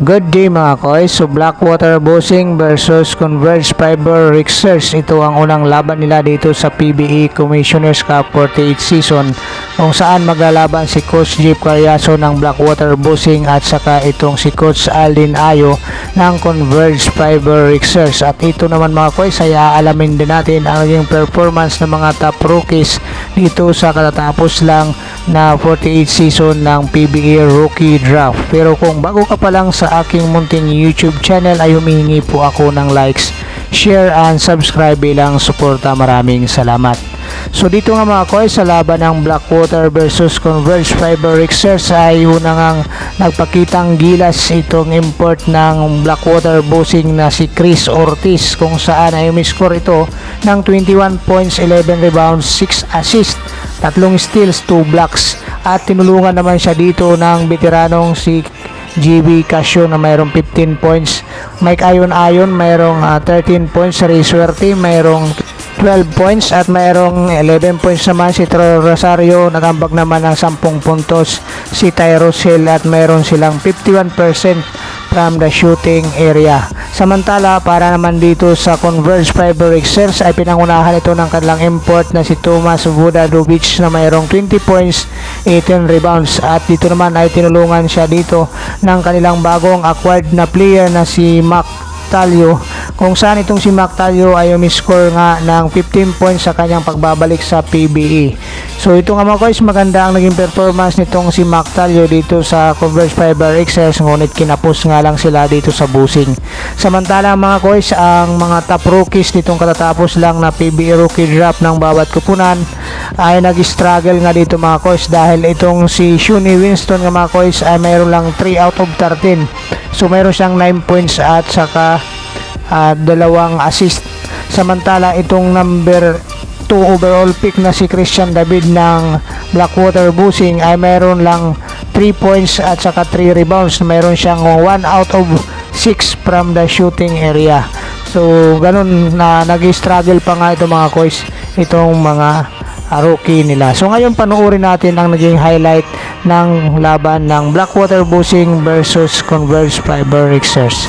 Good day mga koys. So Blackwater Bossing versus Converge Fiber Rixers. Ito ang unang laban nila dito sa PBA Commissioners Cup 48 season, kung saan maglalaban si Coach Jeep Carriazo ng Blackwater Bossing at saka itong si Coach Aldin Ayo ng Converge Fiber Rixers. At ito naman mga koys ay aalamin din natin ang naging performance ng mga top rookies dito sa katatapos lang na 48 season ng PBA Rookie Draft. Pero kung bago ka pa lang sa aking munting YouTube channel ay humihingi po ako ng likes, share and subscribe bilang suporta. Maraming salamat. So dito nga mga koy, sa laban ng Blackwater versus Converge Fiber Rixers ay unang nagpakitang gilas itong import ng Blackwater Bossing na si Chris Ortiz, kung saan ay umiscore ito ng 21 points, 11 rebounds, 6 assists, 3 steals, 2 blocks, at tinulungan naman siya dito ng veteranong si GB Casio na mayroong 15 points, Mike Ayon mayroong 13 points, Ray Suerte mayroong 12 points, at mayroong 11 points naman si Troy Rosario, nagambag naman ng 10 puntos si Tyrus Hill, at mayroon silang 51% from the shooting area. Samantala para naman dito sa Converge Fiber Rixers ay pinangunahan ito ng kanilang import na si Tomas Vudadovic na mayroong 20 points, 18 rebounds, at dito naman ay tinulungan siya dito ng kanilang bagong acquired na player na si Mac Talio, kung saan itong si Mac Talio ay umiscore nga ng 15 points sa kanyang pagbabalik sa PBA. So ito nga mga koys, maganda ang naging performance nitong si Mac Talio dito sa Converge Fiber Rixers, ngunit kinapos nga lang sila dito sa Bossing. Samantala mga koys, ang mga top rookies nitong katatapos lang na PBA Rookie Draft ng bawat kupunan ay nag-struggle nga dito mga koys, dahil itong si Shuni Winston nga mga koys ay mayroon lang 3 out of 13. So mayroon siyang 9 points at saka 2 assist. Samantala itong number 2 overall pick na si Christian David ng Blackwater Bossing ay mayroon lang 3 points at saka 3 rebounds. Mayroon siyang 1 out of 6 from the shooting area. So ganun na nag-struggle pa nga ito mga koys, itong mga rookie nila. So ngayon panuorin natin ang naging highlight ng laban ng Blackwater Bossing versus Converge Fiber Rixers.